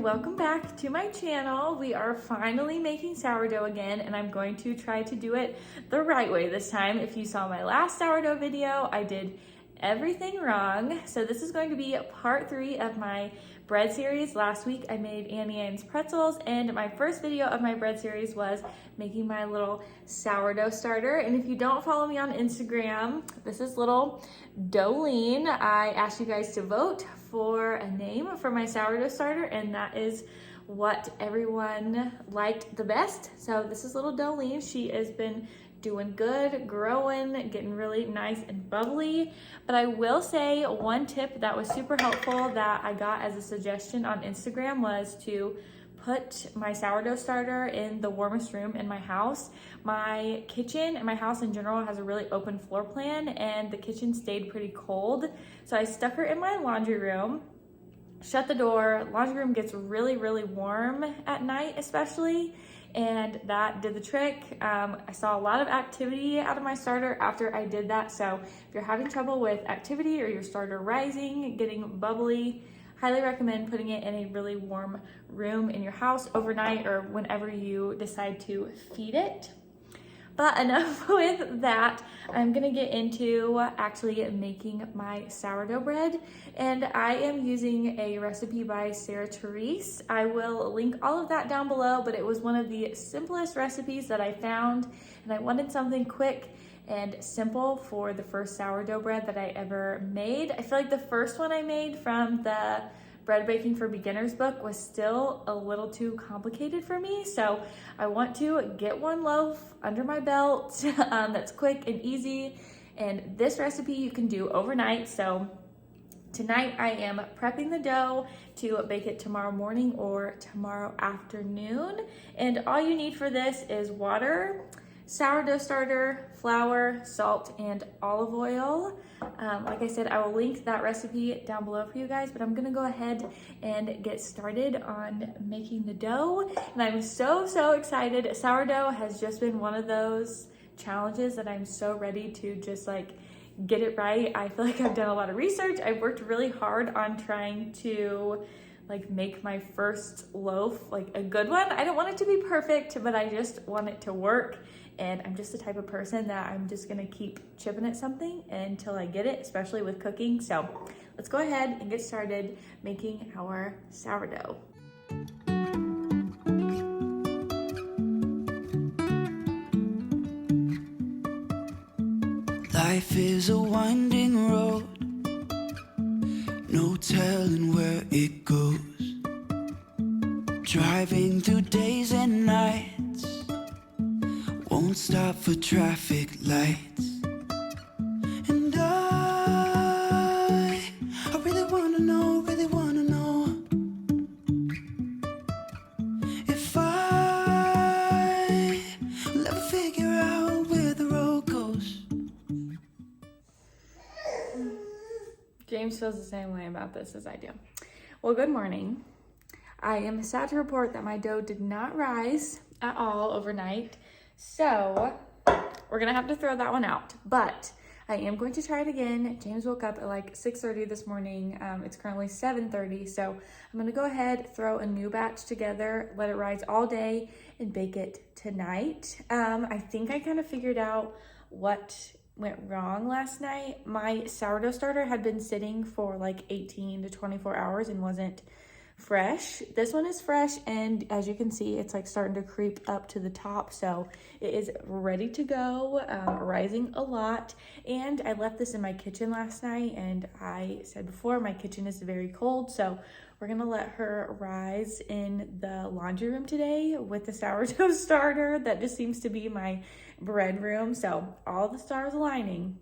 welcome back to my channel. We are finally making sourdough again, and I'm going to try to do it the right way this time. If you saw my last sourdough video, I did everything wrong. So this is going to be part 3 of my bread series. Last week I made Annie Ann's pretzels, and my first video of my bread series was making my little sourdough starter. And if you don't follow me on Instagram, this is little Dolene. I asked you guys to vote for a name for my sourdough starter, and that is what everyone liked the best. So this is little Dolene. She has been doing good, growing, getting really nice and bubbly. But I will say one tip that was super helpful that I got as a suggestion on Instagram was to put my sourdough starter in the warmest room in my house. My kitchen and my house in general has a really open floor plan, and the kitchen stayed pretty cold. So I stuck her in my laundry room, shut the door. Laundry room gets really, really warm at night especially, and that did the trick. I saw a lot of activity out of my starter after I did that. So if you're having trouble with activity or your starter rising, getting bubbly, highly recommend putting it in a really warm room in your house overnight or whenever you decide to feed it. But enough with that. I'm gonna get into actually making my sourdough bread, and I am using a recipe by Therese. I will link all of that down below, but it was one of the simplest recipes that I found, and I wanted something quick and simple for the first sourdough bread that I ever made. I feel like the first one I made from the Bread Baking for Beginners book was still a little too complicated for me. So I want to get one loaf under my belt that's quick and easy. And this recipe you can do overnight. So tonight I am prepping the dough to bake it tomorrow morning or tomorrow afternoon. And all you need for this is water, sourdough starter, flour, salt, and olive oil. Like I said, I will link that recipe down below for you guys, but I'm gonna go ahead and get started on making the dough. And I'm so excited. Sourdough has just been one of those challenges that I'm so ready to just like get it right. I feel like I've done a lot of research. I've worked really hard on trying to like make my first loaf like a good one. I don't want it to be perfect, but I just want it to work. And I'm just the type of person that I'm just gonna keep chipping at something until I get it, especially with cooking. So let's go ahead and get started making our sourdough. Life is a winding road, no telling where it goes. Driving through days and nights, won't stop for traffic lights. And I really wanna know if I will ever figure out where the road goes. James feels the same way about this as I do. Well, good morning. I am sad to report that my dough did not rise at all overnight. So we're gonna have to throw that one out, but I am going to try it again. James woke up at like 6:30 this morning. It's currently 7:30, so I'm gonna go ahead, throw a new batch together, let it rise all day, and bake it tonight. I think I kind of figured out what went wrong last night. My sourdough starter had been sitting for like 18 to 24 hours and wasn't fresh. This one is fresh, and as you can see, it's like starting to creep up to the top, so it is ready to go, rising a lot. And I left this in my kitchen last night, and I said before, my kitchen is very cold, so we're gonna let her rise in the laundry room today with the sourdough starter. That just seems to be my bread room, so all the stars aligning.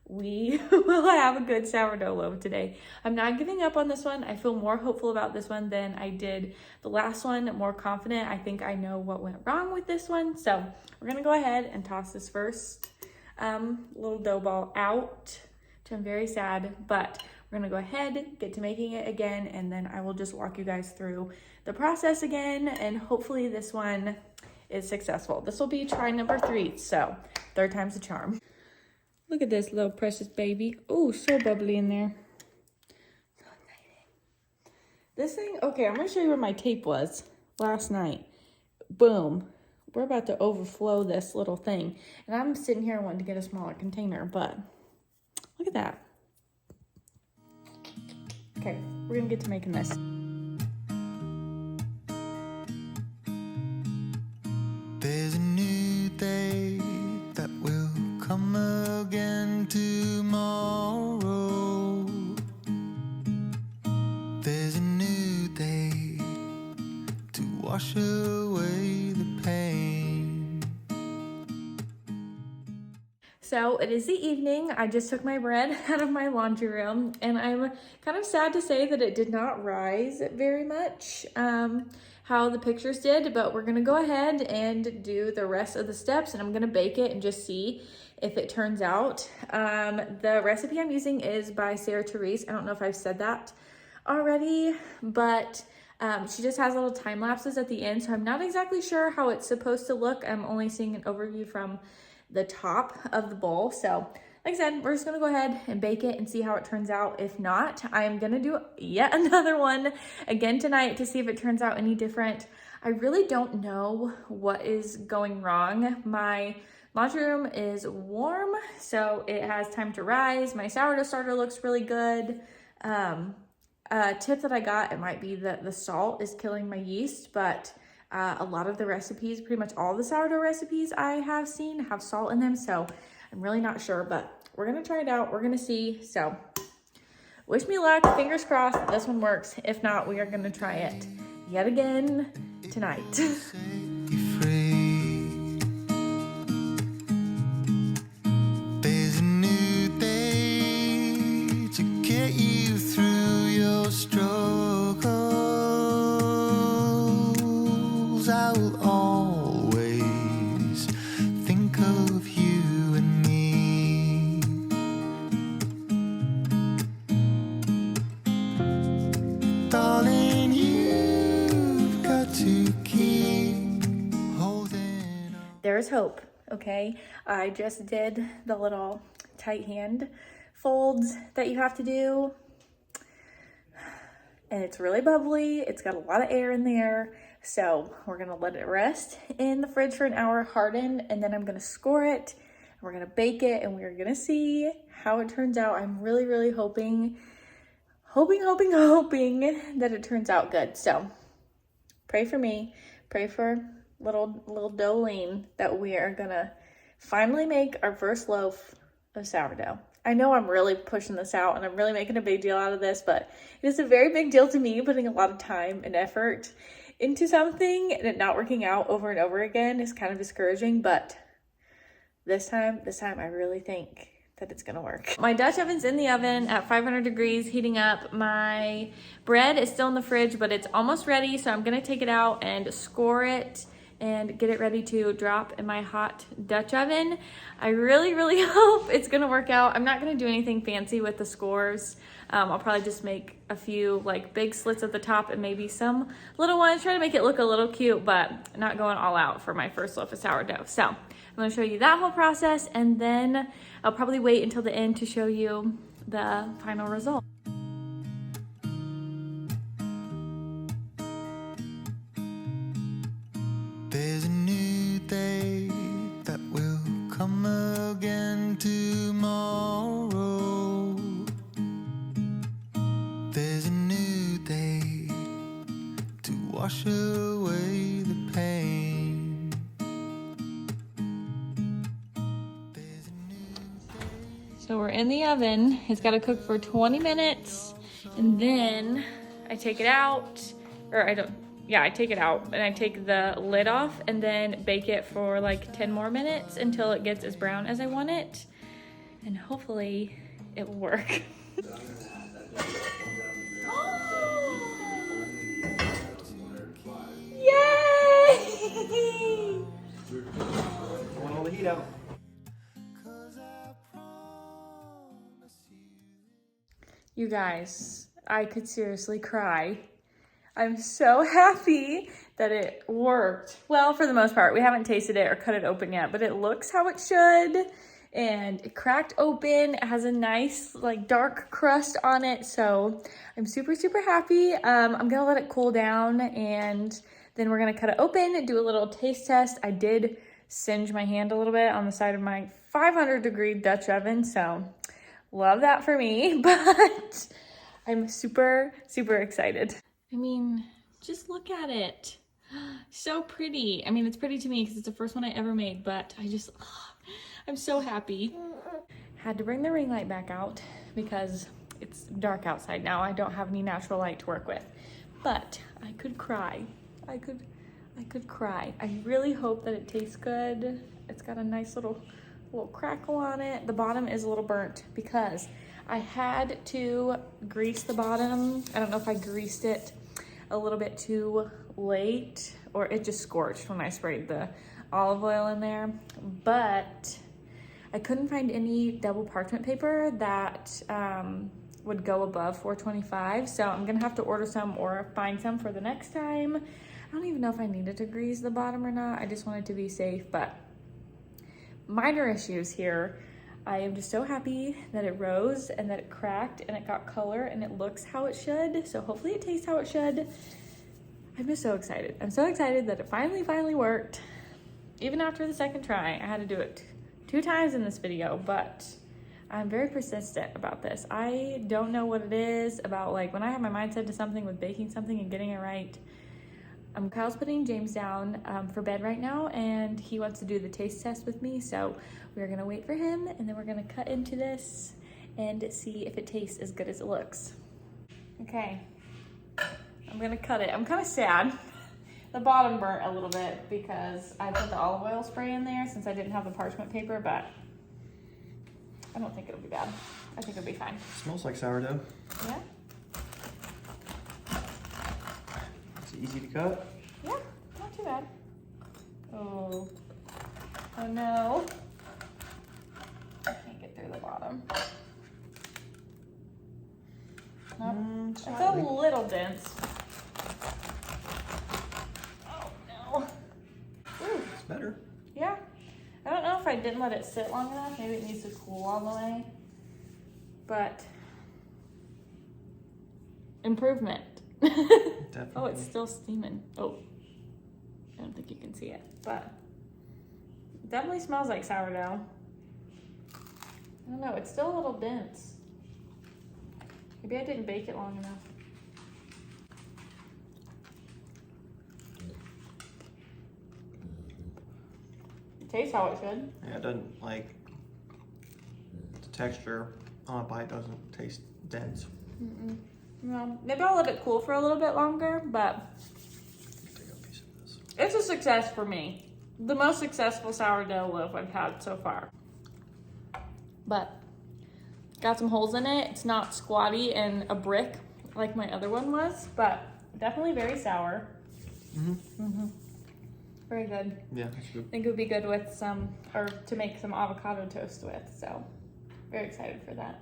We will have a good sourdough loaf today. I'm not giving up on this one. I feel more hopeful about this one than I did the last one, more confident. I think I know what went wrong with this one. So we're gonna go ahead and toss this first little dough ball out, which I'm very sad, but we're gonna go ahead, get to making it again, and then I will just walk you guys through the process again, and hopefully this one is successful. This will be try number 3, so 3rd time's a charm. Look at this little precious baby. Oh, so bubbly in there. So exciting. This thing, okay, I'm gonna show you where my tape was last night. Boom. We're about to overflow this little thing. And I'm sitting here wanting to get a smaller container, but look at that. Okay, we're gonna get to making this. There's a new day that will come again tomorrow. There's a new day to wash away the pain. So it is the evening. I just took my bread out of my laundry room, and I'm kind of sad to say that it did not rise very much how the pictures did, but we're gonna go ahead and do the rest of the steps, and I'm gonna bake it and just see if it turns out. The recipe I'm using is by Therese. I don't know if I've said that already, but she just has little time lapses at the end, so I'm not exactly sure how it's supposed to look. I'm only seeing an overview from the top of the bowl. So like I said, we're just gonna go ahead and bake it and see how it turns out. If not, I'm gonna do yet another one again tonight to see if it turns out any different. I really don't know what is going wrong. My laundry room is warm, so it has time to rise. My sourdough starter looks really good. A tip that I got, it might be that the salt is killing my yeast, but a lot of the recipes, pretty much all the sourdough recipes I have seen have salt in them, so I'm really not sure, but we're gonna try it out. We're gonna see. So wish me luck, fingers crossed that this one works. If not, we are gonna try it yet again tonight. Be free. There's a new day to get you through your struggles. I will always think of you and me. Darling, you've got to keep holding on. There's hope, okay? I just did the little tight hand folds that you have to do. And it's really bubbly. It's got a lot of air in there. So we're gonna let it rest in the fridge for an hour, harden, and then I'm gonna score it. And we're gonna bake it, and we're gonna see how it turns out. I'm really, really hoping that it turns out good. So pray for me. Pray for little Dolene that we are gonna finally make our first loaf of sourdough. I know I'm really pushing this out and I'm really making a big deal out of this, but it is a very big deal to me. Putting a lot of time and effort into something and it not working out over and over again is kind of discouraging, but this time I really think that it's gonna work. My Dutch oven's in the oven at 500 degrees, heating up. My bread is still in the fridge, but it's almost ready, so I'm gonna take it out and score it and get it ready to drop in my hot Dutch oven. I really, really hope it's gonna work out. I'm not gonna do anything fancy with the scores. I'll probably just make a few like big slits at the top and maybe some little ones, try to make it look a little cute, but not going all out for my first loaf of sourdough. So I'm gonna show you that whole process, and then I'll probably wait until the end to show you the final result. There's a new day that will come again tomorrow. There's a new day to wash away the pain. There's a new day. So we're in the oven. It's got to cook for 20 minutes, and then I take it out, or I take it out and I take the lid off and then bake it for like 10 more minutes until it gets as brown as I want it, and hopefully it will work. Yay! Want all the heat out. You guys, I could seriously cry. I'm so happy that it worked. Well, for the most part, we haven't tasted it or cut it open yet, but it looks how it should. and it cracked open. It has a nice like dark crust on it, so I'm super, super happy. I'm gonna let it cool down and then we're gonna cut it open, do a little taste test. I did singe my hand a little bit on the side of my 500-degree Dutch oven, so love that for me, but I'm super, super excited. I mean, just look at it. So pretty. I mean, it's pretty to me because it's the first one I ever made, but I'm so happy. Had to bring the ring light back out because it's dark outside now. I don't have any natural light to work with, but I could cry. I could cry. I really hope that it tastes good. It's got a nice little crackle on it. The bottom is a little burnt because I had to grease the bottom. I don't know if I greased it a little bit too late or it just scorched when I sprayed the olive oil in there, but I couldn't find any double parchment paper that would go above 425, so I'm gonna have to order some or find some for the next time. I don't even know if I needed to grease the bottom or not. I just wanted to be safe, but minor issues here. I am just so happy that it rose and that it cracked and it got color and it looks how it should. So hopefully it tastes how it should. I'm just so excited. I'm so excited that it finally worked. Even after the second try, I had to do it 2 times in this video, but I'm very persistent about this. I don't know what it is about, like, when I have my mind set to something with baking something and getting it right. Kyle's putting James down for bed right now, and he wants to do the taste test with me, so we're gonna wait for him, and then we're gonna cut into this and see if it tastes as good as it looks. Okay, I'm gonna cut it. I'm kind of sad. The bottom burnt a little bit because I put the olive oil spray in there since I didn't have the parchment paper, but I don't think it'll be bad. I think it'll be fine. Smells like sourdough. Yeah? It's easy to cut. Yeah, not too bad. Oh no. I can't get through the bottom. Nope. It's a little dense. Oh no. Ooh. It's better. Yeah. I don't know if I didn't let it sit long enough. Maybe it needs to cool all the way. But improvement. Definitely. Oh, it's still steaming. Oh, I don't think you can see it, but it definitely smells like sourdough. I don't know, it's still a little dense. Maybe I didn't bake it long enough. It tastes how it should. Yeah, it doesn't, like, the texture on a bite doesn't taste dense. Mm-mm. No, maybe I'll let it cool for a little bit longer, but Take a piece of this. it's a success for me. The most successful sourdough loaf I've had so far. But got some holes in it. It's not squatty and a brick like my other one was, but definitely very sour. Very good. Yeah, that's good. I think it would be good with some, or to make some avocado toast with, so very excited for that.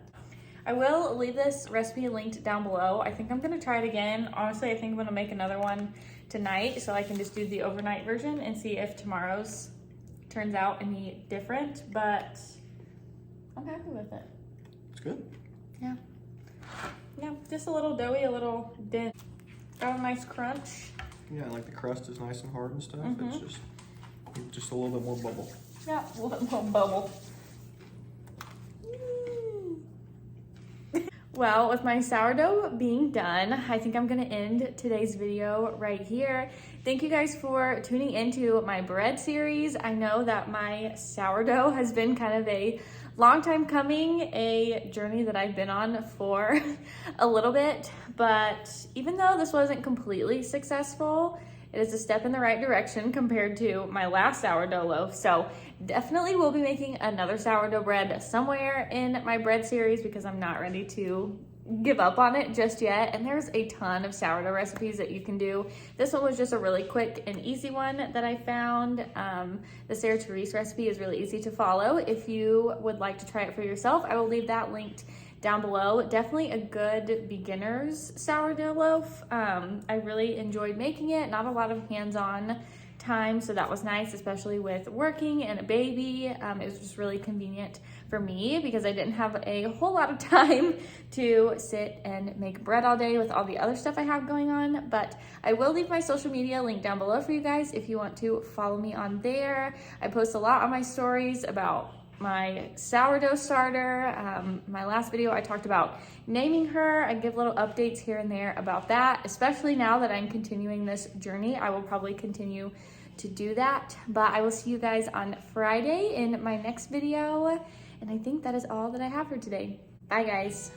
I will leave this recipe linked down below. I think I'm gonna try it again. Honestly, I think I'm gonna make another one tonight so I can just do the overnight version and see if tomorrow's turns out any different, but I'm happy with it. It's good. Yeah. Yeah, just a little doughy, a little dense. Got a nice crunch. Yeah, like the crust is nice and hard and stuff. It's just a little bit more bubble. Yeah, a little bubble. Well, with my sourdough being done, I think I'm gonna end today's video right here. Thank you guys for tuning into my bread series. I know that my sourdough has been kind of a long time coming, a journey that I've been on for a little bit, but even though this wasn't completely successful, it is a step in the right direction compared to my last sourdough loaf. So definitely will be making another sourdough bread somewhere in my bread series because I'm not ready to give up on it just yet. And there's a ton of sourdough recipes that you can do. This one was just a really quick and easy one that I found. The Therese recipe is really easy to follow. If you would like to try it for yourself, I will leave that linked down below. Definitely a good beginner's sourdough loaf. I really enjoyed making it. Not a lot of hands-on time, so that was nice, especially with working and a baby. It was just really convenient for me because I didn't have a whole lot of time to sit and make bread all day with all the other stuff I have going on. But I will leave my social media link down below for you guys if you want to follow me on there. I post a lot on my stories about my sourdough starter. My last video I talked about naming her. I give little updates here and there about that, especially now that I'm continuing this journey. I will probably continue to do that, but I will see you guys on Friday in my next video, and I think that is all that I have for today. Bye guys.